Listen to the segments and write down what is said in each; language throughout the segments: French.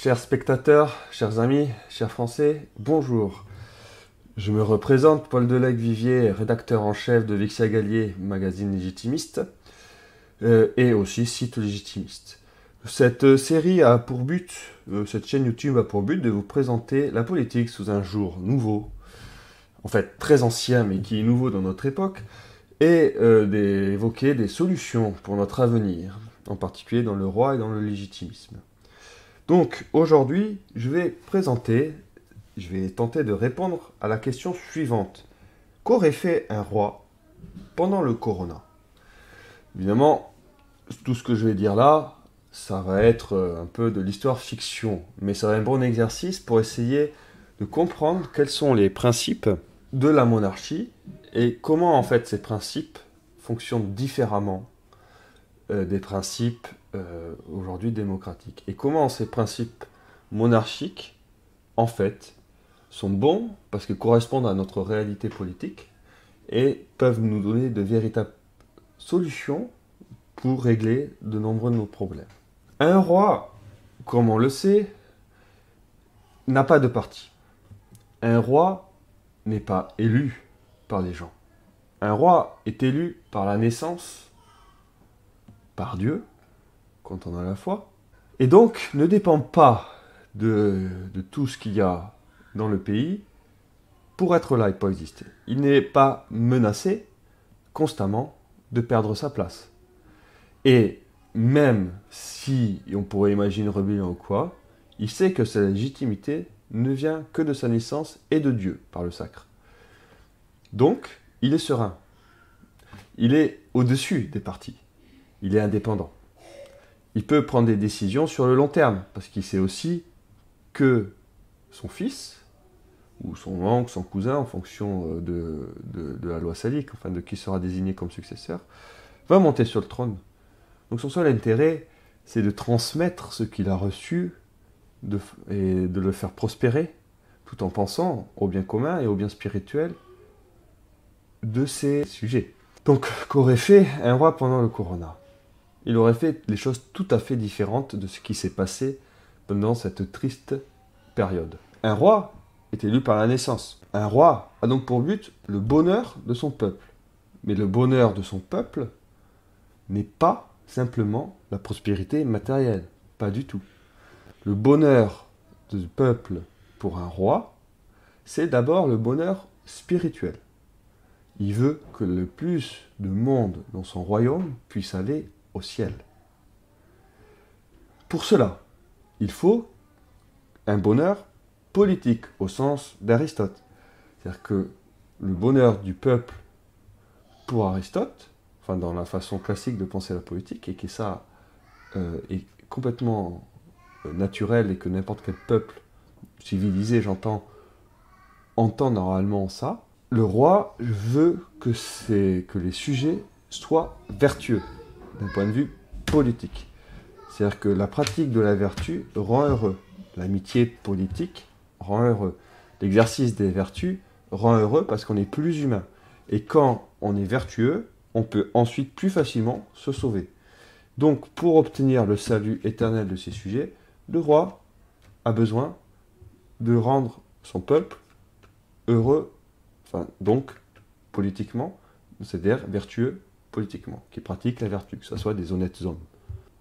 Chers spectateurs, chers amis, chers Français, bonjour. Je me représente, Paul Delec-Vivier, rédacteur en chef de Vexia Gallier, magazine légitimiste, et aussi site légitimiste. Cette série a pour but, cette chaîne YouTube a pour but de vous présenter la politique sous un jour nouveau, en fait très ancien mais qui est nouveau dans notre époque, et d'évoquer des solutions pour notre avenir, en particulier dans le roi et dans le légitimisme. Donc aujourd'hui, je vais tenter de répondre à la question suivante. Qu'aurait fait un roi pendant le corona? Évidemment, tout ce que je vais dire là, ça va être un peu de l'histoire fiction, mais ça va être un bon exercice pour essayer de comprendre quels sont les principes de la monarchie et comment en fait ces principes fonctionnent différemment des principes aujourd'hui démocratiques. Et comment ces principes monarchiques, en fait, sont bons parce qu'ils correspondent à notre réalité politique et peuvent nous donner de véritables solutions pour régler de nombreux de nos problèmes. Un roi, comme on le sait, n'a pas de parti. Un roi n'est pas élu par les gens. Un roi est élu par la naissance, par Dieu, quand on a la foi, et donc ne dépend pas de tout ce qu'il y a dans le pays pour être là et pour exister. Il n'est pas menacé constamment de perdre sa place. Et même si on pourrait imaginer une rébellion ou quoi, il sait que sa légitimité ne vient que de sa naissance et de Dieu par le sacre. Donc, il est serein. Il est au-dessus des partis. Il est indépendant. Il peut prendre des décisions sur le long terme, parce qu'il sait aussi que son fils, ou son oncle, son cousin, en fonction de la loi salique, enfin de qui sera désigné comme successeur, va monter sur le trône. Donc son seul intérêt, c'est de transmettre ce qu'il a reçu et de le faire prospérer, tout en pensant au bien commun et au bien spirituel de ses sujets. Donc, qu'aurait fait un roi pendant le corona? Il aurait fait les choses tout à fait différentes de ce qui s'est passé pendant cette triste période. Un roi est élu par la naissance. Un roi a donc pour but le bonheur de son peuple. Mais le bonheur de son peuple n'est pas simplement la prospérité matérielle. Pas du tout. Le bonheur du peuple pour un roi, c'est d'abord le bonheur spirituel. Il veut que le plus de monde dans son royaume puisse aller au ciel. Pour cela, il faut un bonheur politique au sens d'Aristote. C'est-à-dire que le bonheur du peuple pour Aristote, enfin dans la façon classique de penser la politique, et que ça est complètement naturel et que n'importe quel peuple civilisé, entend normalement ça, le roi veut que les sujets soient vertueux d'un point de vue politique. C'est-à-dire que la pratique de la vertu rend heureux. L'amitié politique rend heureux. L'exercice des vertus rend heureux parce qu'on est plus humain. Et quand on est vertueux, on peut ensuite plus facilement se sauver. Donc, pour obtenir le salut éternel de ces sujets, le roi a besoin de rendre son peuple heureux, enfin, donc, politiquement, c'est-à-dire vertueux politiquement, qui pratiquent la vertu, que ce soit des honnêtes hommes.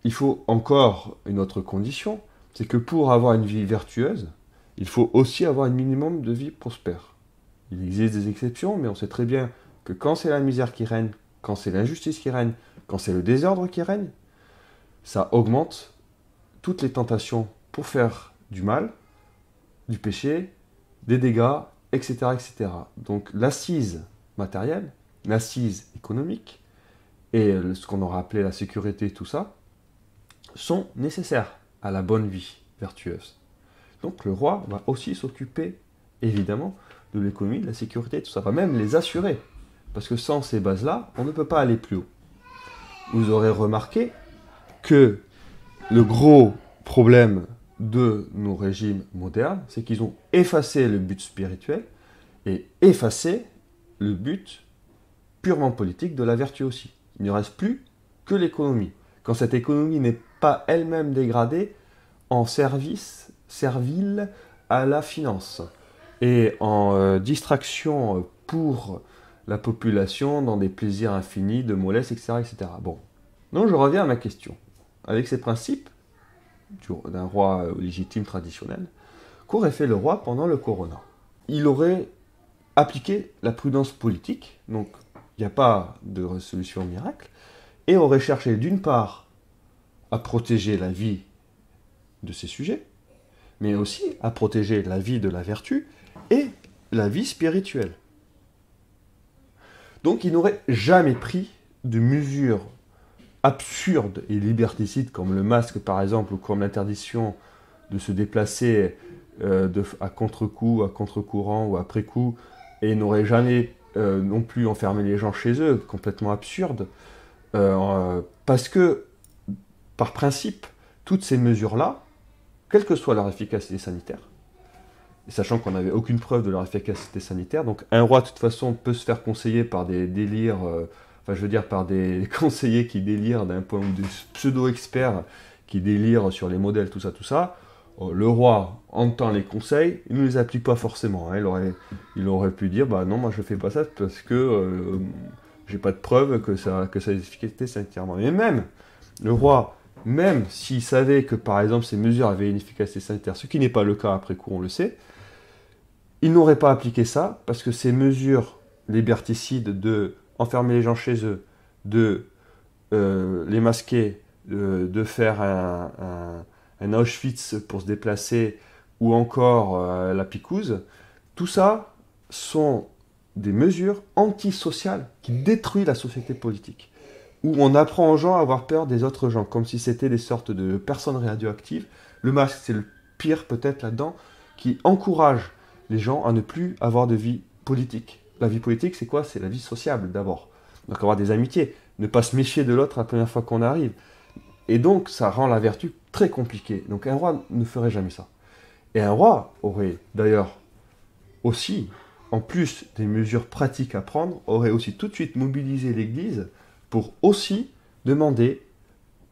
Il faut encore une autre condition, c'est que pour avoir une vie vertueuse, il faut aussi avoir un minimum de vie prospère. Il existe des exceptions, mais on sait très bien que quand c'est la misère qui règne, quand c'est l'injustice qui règne, quand c'est le désordre qui règne, ça augmente toutes les tentations pour faire du mal, du péché, des dégâts, etc., etc. Donc l'assise matérielle, l'assise économique et ce qu'on aura appelé la sécurité, tout ça, sont nécessaires à la bonne vie vertueuse. Donc le roi va aussi s'occuper, évidemment, de l'économie, de la sécurité, tout ça, va même les assurer. Parce que sans ces bases-là, on ne peut pas aller plus haut. Vous aurez remarqué que le gros problème de nos régimes modernes, c'est qu'ils ont effacé le but spirituel et effacé le but purement politique de la vertu aussi. Il ne reste plus que l'économie. Quand cette économie n'est pas elle-même dégradée en service servile à la finance et en distraction pour la population dans des plaisirs infinis, de mollesse, etc., etc. Bon, donc je reviens à ma question. Avec ces principes d'un roi légitime traditionnel, qu'aurait fait le roi pendant le corona? Il aurait appliqué la prudence politique, donc il n'y a pas de solution miracle, et aurait cherché d'une part à protéger la vie de ses sujets, mais aussi à protéger la vie de la vertu et la vie spirituelle. Donc il n'aurait jamais pris de mesures absurdes et liberticides comme le masque par exemple, ou comme l'interdiction de se déplacer à contre-coup, à contre-courant ou après coup, et n'aurait jamais non plus enfermé les gens chez eux, complètement absurde, parce que, par principe, toutes ces mesures-là, quelle que soit leur efficacité sanitaire, et sachant qu'on n'avait aucune preuve de leur efficacité sanitaire, donc un roi de toute façon peut se faire conseiller par des délires, par des conseillers qui délirent d'un point de vue pseudo-experts qui délirent sur les modèles, tout ça. Le roi entend les conseils, il ne les applique pas forcément. Hein. Il aurait pu dire, bah non, moi je fais pas ça parce que j'ai pas de preuve que ça a des efficacités sanitairement. Mais même le roi, même s'il savait que par exemple ces mesures avaient une efficacité sanitaire, ce qui n'est pas le cas après coup, on le sait, il n'aurait pas appliqué ça parce que ces mesures liberticides de enfermer les gens chez eux, de les masquer, de faire un Auschwitz pour se déplacer, ou encore la picouse, tout ça sont des mesures antisociales qui détruisent la société politique, où on apprend aux gens à avoir peur des autres gens, comme si c'était des sortes de personnes radioactives. Le masque, c'est le pire peut-être là-dedans, qui encourage les gens à ne plus avoir de vie politique. La vie politique, c'est quoi? C'est la vie sociable d'abord. Donc avoir des amitiés, ne pas se méfier de l'autre la première fois qu'on arrive. Et donc, ça rend la vertu très compliquée. Donc un roi ne ferait jamais ça. Et un roi aurait d'ailleurs aussi, en plus des mesures pratiques à prendre, aurait aussi tout de suite mobilisé l'Église pour aussi demander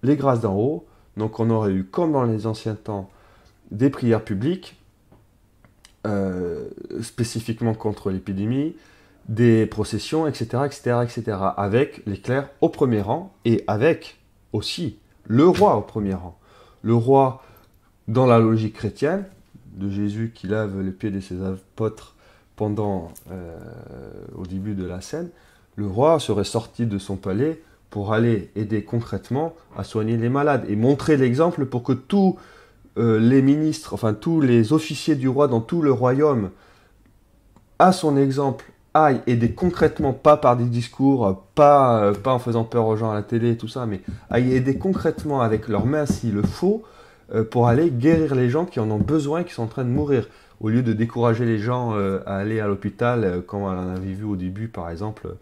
les grâces d'en haut. Donc on aurait eu, comme dans les anciens temps, des prières publiques, spécifiquement contre l'épidémie, des processions, etc., avec les clercs au premier rang, et avec aussi le roi au premier rang. Le roi, dans la logique chrétienne, de Jésus qui lave les pieds de ses apôtres au début de la scène, le roi serait sorti de son palais pour aller aider concrètement à soigner les malades et montrer l'exemple pour que tous les ministres, enfin tous les officiers du roi dans tout le royaume, à son exemple, aillent aider concrètement, pas par des discours, pas en faisant peur aux gens à la télé et tout ça, mais aillent aider concrètement avec leurs mains s'il le faut, pour aller guérir les gens qui en ont besoin et qui sont en train de mourir, au lieu de décourager les gens à aller à l'hôpital, comme on en avait vu au début par exemple,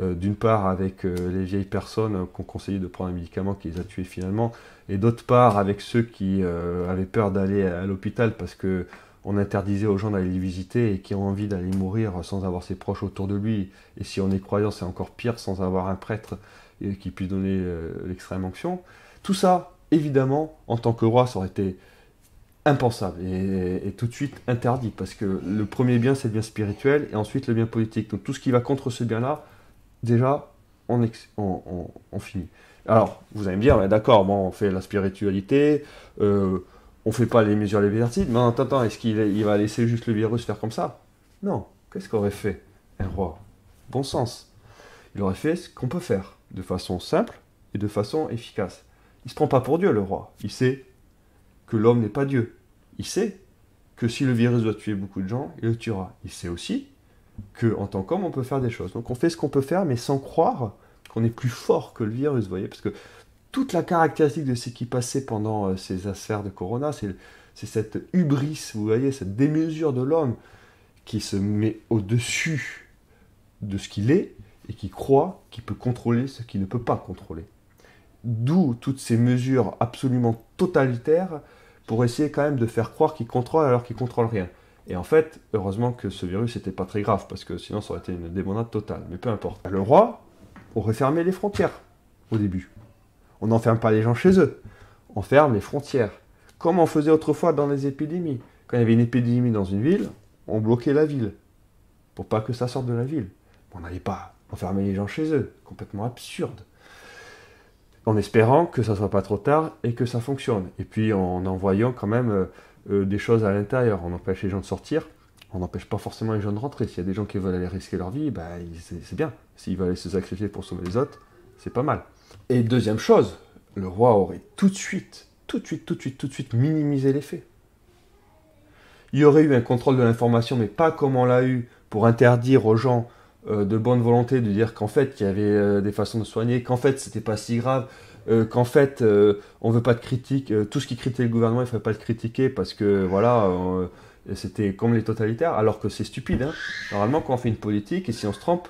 d'une part avec les vieilles personnes qu'on conseillait de prendre un médicament qui les a tués finalement, et d'autre part avec ceux qui avaient peur d'aller à l'hôpital parce que on interdisait aux gens d'aller les visiter et qui ont envie d'aller mourir sans avoir ses proches autour de lui, et si on est croyant c'est encore pire, sans avoir un prêtre qui puisse donner l'extrême onction. Tout ça, évidemment, en tant que roi, ça aurait été impensable et tout de suite interdit, parce que le premier bien c'est le bien spirituel et ensuite le bien politique. Donc tout ce qui va contre ce bien-là, déjà, on finit. Alors, vous allez me dire, ouais, d'accord, bon, on fait la spiritualité, on fait pas les mesures liberticides, mais attends, est-ce qu'il va laisser juste le virus faire comme ça? Non. Qu'est-ce qu'aurait fait un roi? Bon sens. Il aurait fait ce qu'on peut faire, de façon simple et de façon efficace. Il se prend pas pour Dieu, le roi. Il sait que l'homme n'est pas Dieu. Il sait que si le virus doit tuer beaucoup de gens, il le tuera. Il sait aussi qu'en tant qu'homme, on peut faire des choses. Donc on fait ce qu'on peut faire, mais sans croire qu'on est plus fort que le virus, vous voyez, parce que toute la caractéristique de ce qui passait pendant ces affaires de Corona, c'est cette hubris, vous voyez, cette démesure de l'homme qui se met au-dessus de ce qu'il est et qui croit qu'il peut contrôler ce qu'il ne peut pas contrôler. D'où toutes ces mesures absolument totalitaires pour essayer quand même de faire croire qu'il contrôle alors qu'il ne contrôle rien. Et en fait, heureusement que ce virus n'était pas très grave, parce que sinon ça aurait été une débandade totale. Mais peu importe. Le roi aurait fermé les frontières au début. On n'enferme pas les gens chez eux, on ferme les frontières. comme on faisait autrefois dans les épidémies. Quand il y avait une épidémie dans une ville, on bloquait la ville, pour pas que ça sorte de la ville. On n'allait pas enfermer les gens chez eux, complètement absurde. En espérant que ça soit pas trop tard et que ça fonctionne. Et puis en envoyant quand même des choses à l'intérieur. On empêche les gens de sortir, on n'empêche pas forcément les gens de rentrer. S'il y a des gens qui veulent aller risquer leur vie, c'est bien. S'ils veulent aller se sacrifier pour sauver les autres, c'est pas mal. Et deuxième chose, le roi aurait tout de suite minimisé les faits. Il y aurait eu un contrôle de l'information, mais pas comme on l'a eu pour interdire aux gens de bonne volonté de dire qu'en fait il y avait des façons de soigner, qu'en fait c'était pas si grave, qu'en fait on veut pas de critique, tout ce qui critiquait le gouvernement il ne fallait pas le critiquer parce que voilà, c'était comme les totalitaires, alors que c'est stupide. Hein. Normalement quand on fait une politique et si on se trompe,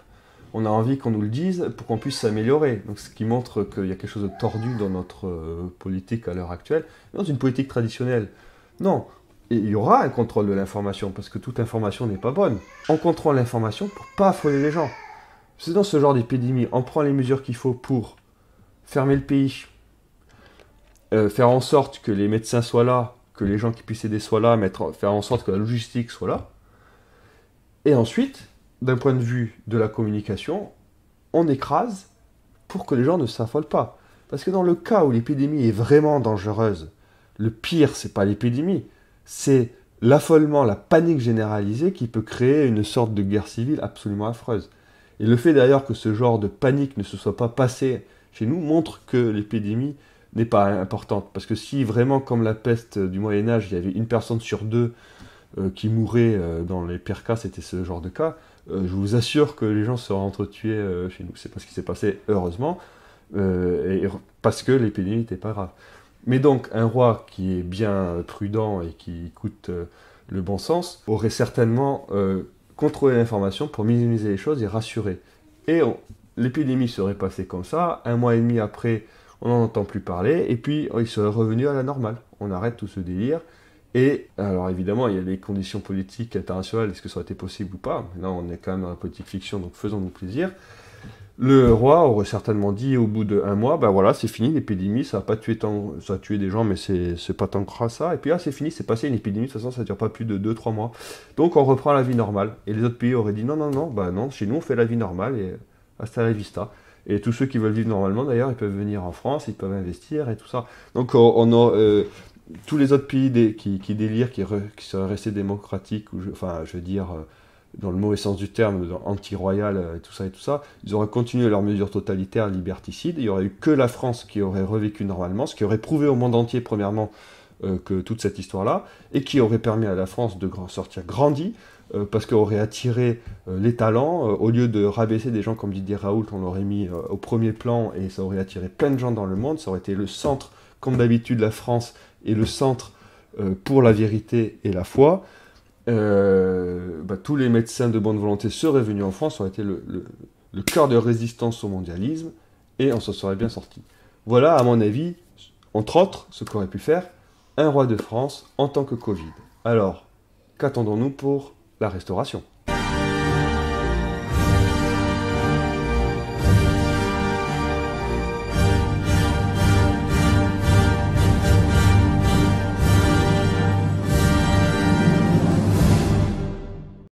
on a envie qu'on nous le dise pour qu'on puisse s'améliorer. Donc ce qui montre qu'il y a quelque chose de tordu dans notre politique à l'heure actuelle, dans une politique traditionnelle. Non. Et il y aura un contrôle de l'information, parce que toute information n'est pas bonne. On contrôle l'information pour pas affoler les gens. C'est dans ce genre d'épidémie, on prend les mesures qu'il faut pour fermer le pays, faire en sorte que les médecins soient là, que les gens qui puissent aider soient là, faire en sorte que la logistique soit là. Et ensuite, d'un point de vue de la communication, on écrase pour que les gens ne s'affolent pas. Parce que dans le cas où l'épidémie est vraiment dangereuse, le pire, c'est pas l'épidémie, c'est l'affolement, la panique généralisée qui peut créer une sorte de guerre civile absolument affreuse. Et le fait d'ailleurs que ce genre de panique ne se soit pas passé chez nous montre que l'épidémie n'est pas importante. Parce que si vraiment, comme la peste du Moyen-Âge, il y avait une personne sur deux qui mourait dans les pires cas, c'était ce genre de cas, je vous assure que les gens seraient entretués chez nous. C'est pas ce qui s'est passé, heureusement, parce que l'épidémie n'était pas grave. Mais donc, un roi qui est bien prudent et qui écoute le bon sens aurait certainement contrôlé l'information pour minimiser les choses et rassurer. Et l'épidémie serait passée comme ça, 1 mois et demi après, on n'en entend plus parler, et puis il serait revenu à la normale. On arrête tout ce délire. Et alors évidemment, il y a les conditions politiques internationales, est-ce que ça aurait été possible ou pas? Là, on est quand même dans la politique fiction, donc faisons-nous plaisir. Le roi aurait certainement dit au bout d'1 mois, ben voilà, c'est fini, l'épidémie, ça a pas tué tant, ça a tué des gens, mais c'est pas tant que ça. Et puis là, c'est fini, c'est passé une épidémie, de toute façon, ça dure pas plus de 2-3 mois. Donc on reprend la vie normale. Et les autres pays auraient dit non, non, chez nous on fait la vie normale et hasta la vista. Et tous ceux qui veulent vivre normalement, d'ailleurs, ils peuvent venir en France, ils peuvent investir et tout ça. Donc on a tous les autres pays qui délirent, qui seraient restés démocratiques, je veux dire dans le mauvais sens du terme, anti-royal et tout ça, ils auraient continué leurs mesures totalitaires, liberticides. Il n'y aurait eu que la France qui aurait revécu normalement, ce qui aurait prouvé au monde entier, premièrement, que toute cette histoire-là, et qui aurait permis à la France de sortir grandie, parce qu'elle aurait attiré les talents. Au lieu de rabaisser des gens comme Didier Raoult, on l'aurait mis au premier plan, et ça aurait attiré plein de gens dans le monde. Ça aurait été le centre, comme d'habitude, la France est le centre pour la vérité et la foi. Tous les médecins de bonne volonté seraient venus en France, ça aurait été le cœur de résistance au mondialisme, et on s'en serait bien sorti. Voilà, à mon avis, entre autres, ce qu'aurait pu faire un roi de France en tant que Covid. Alors, qu'attendons-nous pour la restauration ?